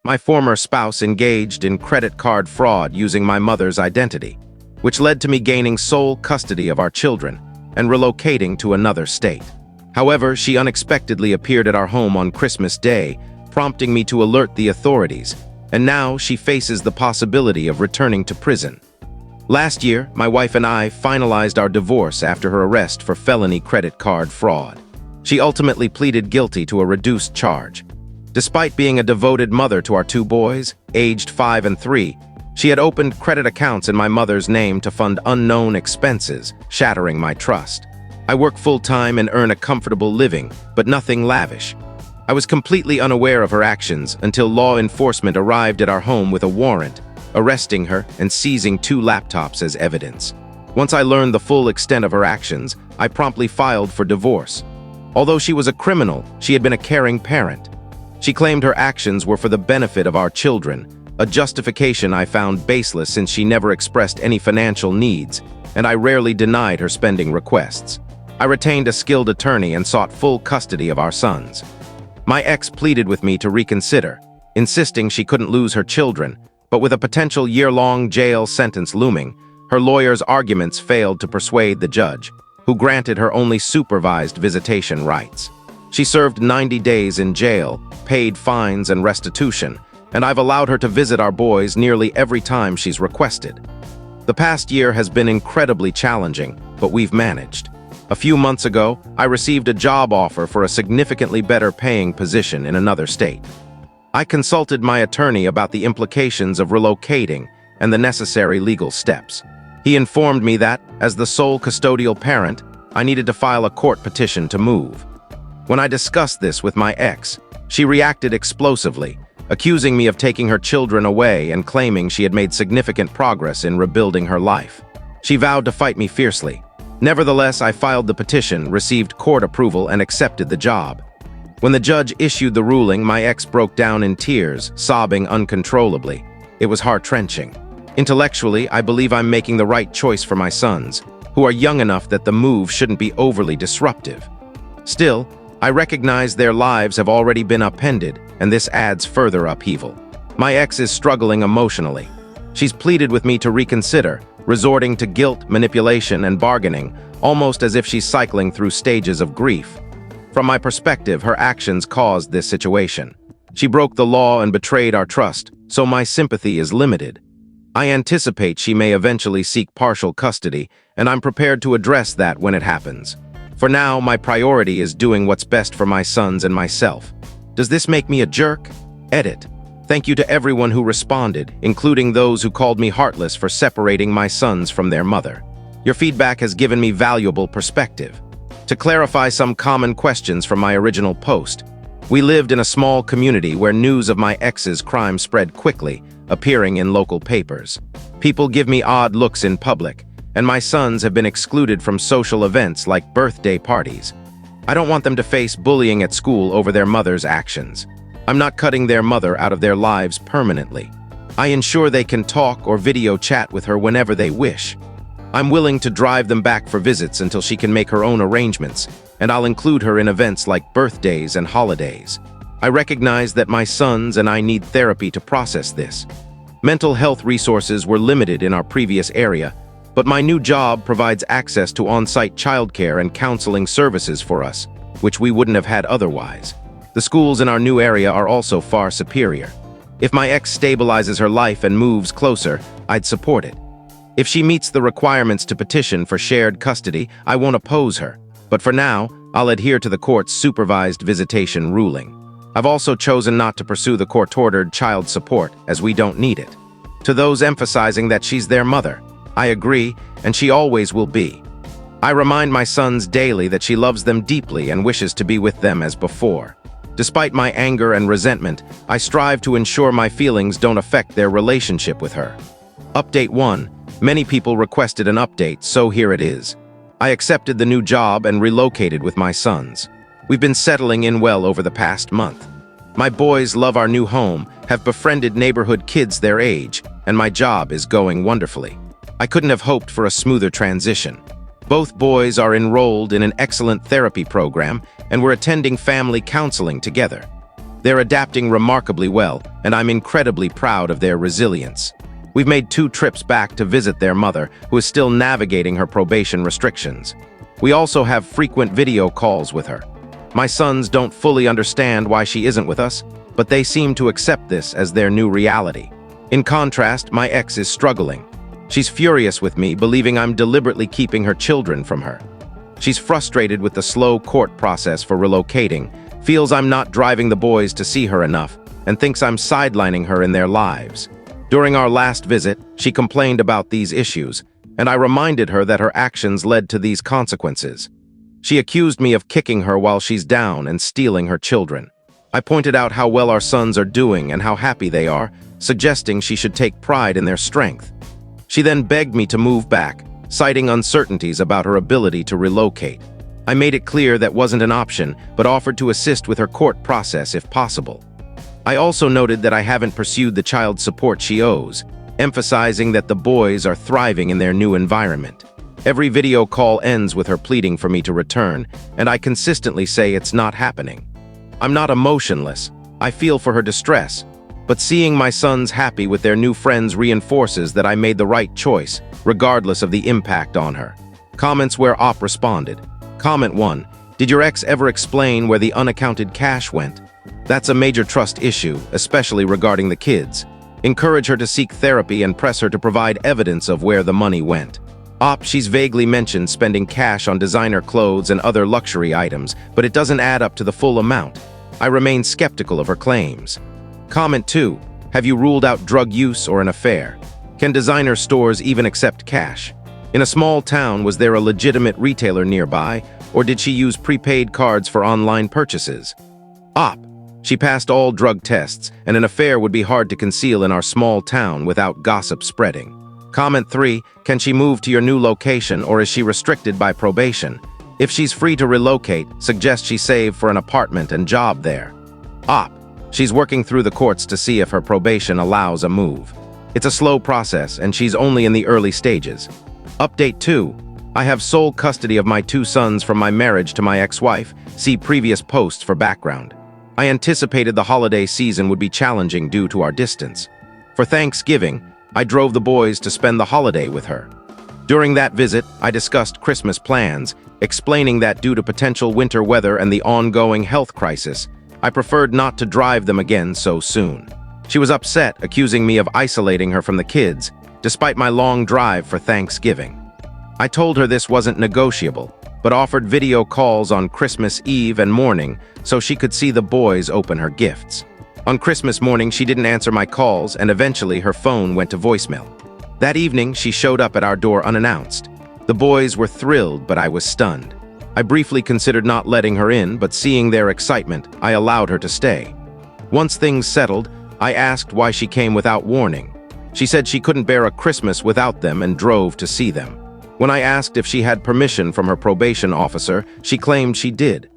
My former spouse engaged in credit card fraud using my mother's identity, which led to me gaining sole custody of our children and relocating to another state. However, she unexpectedly appeared at our home on Christmas Day, prompting me to alert the authorities, and now she faces the possibility of returning to prison. Last year, my wife and I finalized our divorce after her arrest for felony credit card fraud. She ultimately pleaded guilty to a reduced charge. Despite being a devoted mother to our 2 boys, aged 5 and 3, she had opened credit accounts in my mother's name to fund unknown expenses, shattering my trust. I work full-time and earn a comfortable living, but nothing lavish. I was completely unaware of her actions until law enforcement arrived at our home with a warrant, arresting her and seizing 2 laptops as evidence. Once I learned the full extent of her actions, I promptly filed for divorce. Although she was a criminal, she had been a caring parent. She claimed her actions were for the benefit of our children, a justification I found baseless since she never expressed any financial needs, and I rarely denied her spending requests. I retained a skilled attorney and sought full custody of our sons. My ex pleaded with me to reconsider, insisting she couldn't lose her children, but with a potential year-long jail sentence looming, her lawyer's arguments failed to persuade the judge, who granted her only supervised visitation rights. She served 90 days in jail, paid fines and restitution, and I've allowed her to visit our boys nearly every time she's requested. The past year has been incredibly challenging, but we've managed. A few months ago, I received a job offer for a significantly better paying position in another state. I consulted my attorney about the implications of relocating and the necessary legal steps. He informed me that, as the sole custodial parent, I needed to file a court petition to move. When I discussed this with my ex, she reacted explosively, accusing me of taking her children away and claiming she had made significant progress in rebuilding her life. She vowed to fight me fiercely. Nevertheless, I filed the petition, received court approval, and accepted the job. When the judge issued the ruling, my ex broke down in tears, sobbing uncontrollably. It was heart-wrenching. Intellectually, I believe I'm making the right choice for my sons, who are young enough that the move shouldn't be overly disruptive. Still, I recognize their lives have already been upended, and this adds further upheaval. My ex is struggling emotionally. She's pleaded with me to reconsider, resorting to guilt, manipulation, and bargaining, almost as if she's cycling through stages of grief. From my perspective, her actions caused this situation. She broke the law and betrayed our trust, so my sympathy is limited. I anticipate she may eventually seek partial custody, and I'm prepared to address that when it happens. For now, my priority is doing what's best for my sons and myself. Does this make me a jerk? Edit. Thank you to everyone who responded, including those who called me heartless for separating my sons from their mother. Your feedback has given me valuable perspective. To clarify some common questions from my original post, we lived in a small community where news of my ex's crime spread quickly, appearing in local papers. People give me odd looks in public, and my sons have been excluded from social events like birthday parties. I don't want them to face bullying at school over their mother's actions. I'm not cutting their mother out of their lives permanently. I ensure they can talk or video chat with her whenever they wish. I'm willing to drive them back for visits until she can make her own arrangements, and I'll include her in events like birthdays and holidays. I recognize that my sons and I need therapy to process this. Mental health resources were limited in our previous area, but my new job provides access to on-site childcare and counseling services for us, which we wouldn't have had otherwise. The schools in our new area are also far superior. If my ex stabilizes her life and moves closer, I'd support it. If she meets the requirements to petition for shared custody, I won't oppose her. But for now, I'll adhere to the court's supervised visitation ruling. I've also chosen not to pursue the court-ordered child support, as we don't need it. To those emphasizing that she's their mother, I agree, and she always will be. I remind my sons daily that she loves them deeply and wishes to be with them as before. Despite my anger and resentment, I strive to ensure my feelings don't affect their relationship with her. Update 1. Many people requested an update, so here it is. I accepted the new job and relocated with my sons. We've been settling in well over the past month. My boys love our new home, have befriended neighborhood kids their age, and my job is going wonderfully. I couldn't have hoped for a smoother transition. Both boys are enrolled in an excellent therapy program, and we're attending family counseling together. They're adapting remarkably well, and I'm incredibly proud of their resilience. We've made 2 trips back to visit their mother, who is still navigating her probation restrictions. We also have frequent video calls with her. My sons don't fully understand why she isn't with us, but they seem to accept this as their new reality. In contrast, my ex is struggling. She's furious with me, believing I'm deliberately keeping her children from her. She's frustrated with the slow court process for relocating, feels I'm not driving the boys to see her enough, and thinks I'm sidelining her in their lives. During our last visit, she complained about these issues, and I reminded her that her actions led to these consequences. She accused me of kicking her while she's down and stealing her children. I pointed out how well our sons are doing and how happy they are, suggesting she should take pride in their strength. She then begged me to move back, citing uncertainties about her ability to relocate. I made it clear that wasn't an option, but offered to assist with her court process if possible. I also noted that I haven't pursued the child support she owes, emphasizing that the boys are thriving in their new environment. Every video call ends with her pleading for me to return, and I consistently say it's not happening. I'm not emotionless. I feel for her distress, but seeing my sons happy with their new friends reinforces that I made the right choice, regardless of the impact on her. Comments where Op responded. Comment 1. Did your ex ever explain where the unaccounted cash went? That's a major trust issue, especially regarding the kids. Encourage her to seek therapy and press her to provide evidence of where the money went. Op, she's vaguely mentioned spending cash on designer clothes and other luxury items, but it doesn't add up to the full amount. I remain skeptical of her claims. Comment 2. Have you ruled out drug use or an affair? Can designer stores even accept cash? In a small town, was there a legitimate retailer nearby, or did she use prepaid cards for online purchases? Op. She passed all drug tests, and an affair would be hard to conceal in our small town without gossip spreading. Comment 3. Can she move to your new location, or is she restricted by probation? If she's free to relocate, suggest she save for an apartment and job there. Op. She's working through the courts to see if her probation allows a move. It's a slow process, and she's only in the early stages. Update 2. I have sole custody of my 2 sons from my marriage to my ex-wife. See previous posts for background. I anticipated the holiday season would be challenging due to our distance. For Thanksgiving, I drove the boys to spend the holiday with her. During that visit, I discussed Christmas plans, explaining that due to potential winter weather and the ongoing health crisis, I preferred not to drive them again so soon. She was upset, accusing me of isolating her from the kids, despite my long drive for Thanksgiving. I told her this wasn't negotiable, but offered video calls on Christmas Eve and morning so she could see the boys open her gifts. On Christmas morning, she didn't answer my calls, and eventually her phone went to voicemail. That evening, she showed up at our door unannounced. The boys were thrilled, but I was stunned. I briefly considered not letting her in, but seeing their excitement, I allowed her to stay. Once things settled, I asked why she came without warning. She said she couldn't bear a Christmas without them and drove to see them. When I asked if she had permission from her probation officer, she claimed she did.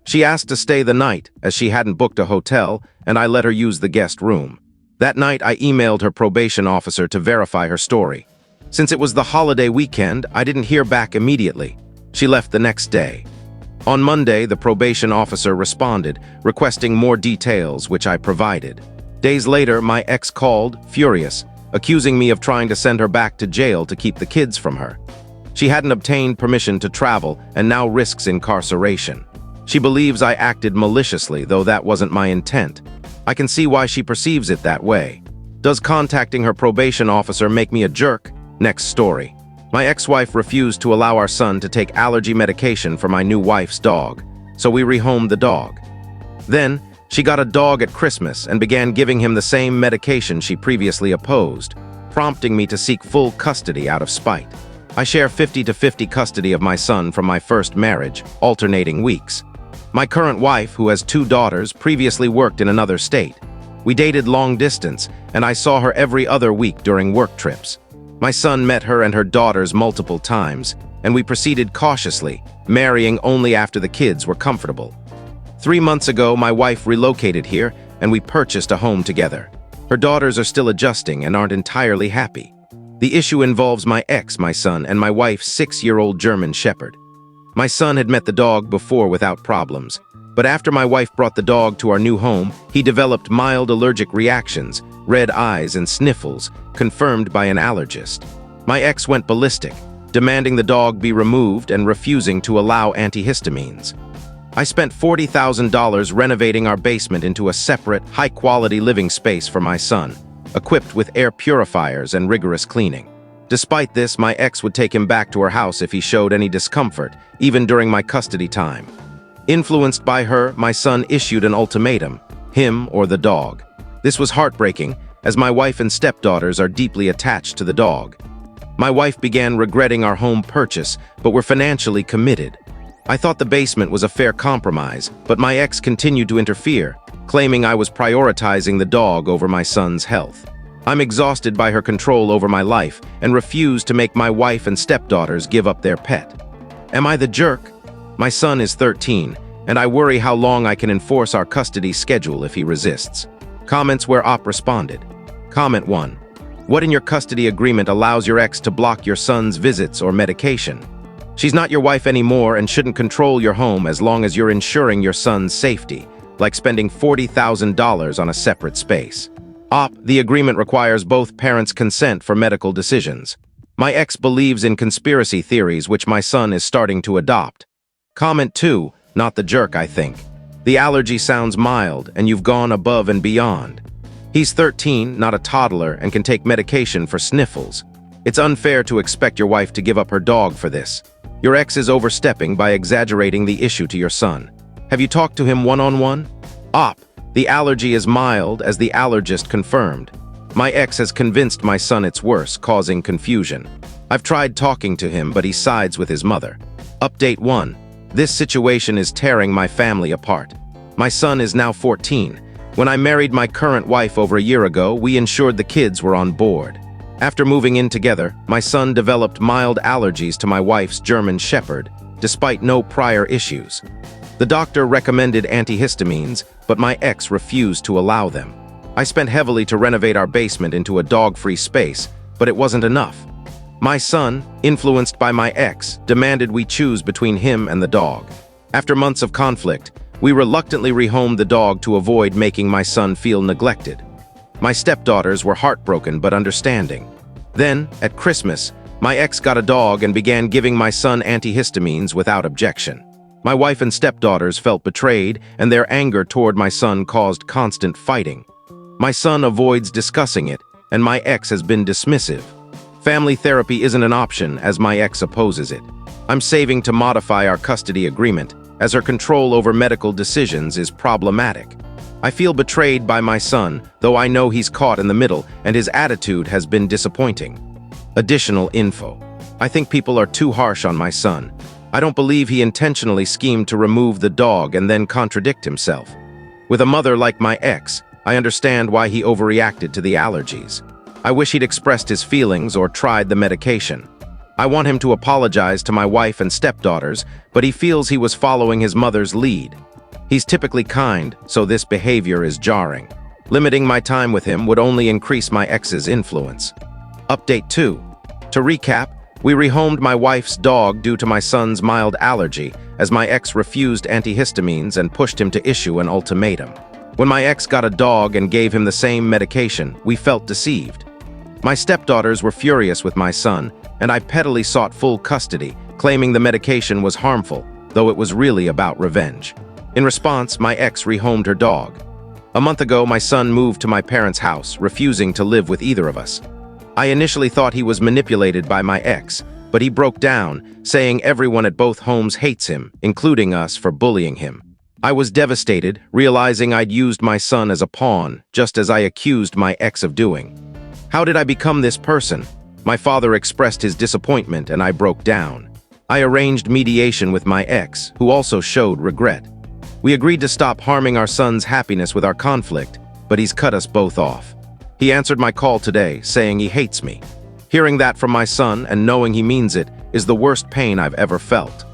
She asked to stay the night, as she hadn't booked a hotel, and I let her use the guest room. That night, I emailed her probation officer to verify her story. Since it was the holiday weekend, I didn't hear back immediately. She left the next day. On Monday, the probation officer responded, requesting more details, which I provided. Days later, my ex called, furious, accusing me of trying to send her back to jail to keep the kids from her. She hadn't obtained permission to travel and now risks incarceration. She believes I acted maliciously, though that wasn't my intent. I can see why she perceives it that way. Does contacting her probation officer make me a jerk? Next story. My ex-wife refused to allow our son to take allergy medication for my new wife's dog, so we rehomed the dog. Then, she got a dog at Christmas and began giving him the same medication she previously opposed, prompting me to seek full custody out of spite. I share 50-50 custody of my son from my first marriage, alternating weeks. My current wife, who has 2 daughters, previously worked in another state. We dated long distance, and I saw her every other week during work trips. My son met her and her daughters multiple times, and we proceeded cautiously, marrying only after the kids were comfortable. 3 months ago, my wife relocated here, and we purchased a home together. Her daughters are still adjusting and aren't entirely happy. The issue involves my ex, my son, and my wife's 6-year-old German Shepherd. My son had met the dog before without problems. But after my wife brought the dog to our new home, he developed mild allergic reactions, red eyes and sniffles, confirmed by an allergist. My ex went ballistic, demanding the dog be removed and refusing to allow antihistamines. I spent $40,000 renovating our basement into a separate, high-quality living space for my son, equipped with air purifiers and rigorous cleaning. Despite this, my ex would take him back to her house if he showed any discomfort, even during my custody time. Influenced by her, my son issued an ultimatum, him or the dog. This was heartbreaking, as my wife and stepdaughters are deeply attached to the dog. My wife began regretting our home purchase, but were financially committed. I thought the basement was a fair compromise, but my ex continued to interfere, claiming I was prioritizing the dog over my son's health. I'm exhausted by her control over my life and refuse to make my wife and stepdaughters give up their pet. Am I the jerk? My son is 13, and I worry how long I can enforce our custody schedule if he resists. Comments where Op responded. Comment 1. What in your custody agreement allows your ex to block your son's visits or medication? She's not your wife anymore and shouldn't control your home as long as you're ensuring your son's safety, like spending $40,000 on a separate space. Op, the agreement requires both parents' consent for medical decisions. My ex believes in conspiracy theories which my son is starting to adopt. Comment 2, not the jerk, I think. The allergy sounds mild, and you've gone above and beyond. He's 13, not a toddler, and can take medication for sniffles. It's unfair to expect your wife to give up her dog for this. Your ex is overstepping by exaggerating the issue to your son. Have you talked to him one-on-one? Op, the allergy is mild, as the allergist confirmed. My ex has convinced my son it's worse, causing confusion. I've tried talking to him, but he sides with his mother. Update 1. This situation is tearing my family apart. My son is now 14. When I married my current wife over a year ago, we ensured the kids were on board. After moving in together, my son developed mild allergies to my wife's German Shepherd, despite no prior issues. The doctor recommended antihistamines, but my ex refused to allow them. I spent heavily to renovate our basement into a dog-free space, but it wasn't enough. My son, influenced by my ex, demanded we choose between him and the dog. After months of conflict, we reluctantly rehomed the dog to avoid making my son feel neglected. My stepdaughters were heartbroken but understanding. Then, at Christmas, my ex got a dog and began giving my son antihistamines without objection. My wife and stepdaughters felt betrayed, and their anger toward my son caused constant fighting. My son avoids discussing it, and my ex has been dismissive. Family therapy isn't an option, as my ex opposes it. I'm saving to modify our custody agreement, as her control over medical decisions is problematic. I feel betrayed by my son, though I know he's caught in the middle, and his attitude has been disappointing. Additional info. I think people are too harsh on my son. I don't believe he intentionally schemed to remove the dog and then contradict himself. With a mother like my ex, I understand why he overreacted to the allergies. I wish he'd expressed his feelings or tried the medication. I want him to apologize to my wife and stepdaughters, but he feels he was following his mother's lead. He's typically kind, so this behavior is jarring. Limiting my time with him would only increase my ex's influence. Update 2. To recap, we rehomed my wife's dog due to my son's mild allergy, as my ex refused antihistamines and pushed him to issue an ultimatum. When my ex got a dog and gave him the same medication, we felt deceived. My stepdaughters were furious with my son, and I pettily sought full custody, claiming the medication was harmful, though it was really about revenge. In response, my ex rehomed her dog. A month ago, my son moved to my parents' house, refusing to live with either of us. I initially thought he was manipulated by my ex, but he broke down, saying everyone at both homes hates him, including us, for bullying him. I was devastated, realizing I'd used my son as a pawn, just as I accused my ex of doing. How did I become this person? My father expressed his disappointment and I broke down. I arranged mediation with my ex, who also showed regret. We agreed to stop harming our son's happiness with our conflict, but he's cut us both off. He answered my call today, saying he hates me. Hearing that from my son and knowing he means it is the worst pain I've ever felt.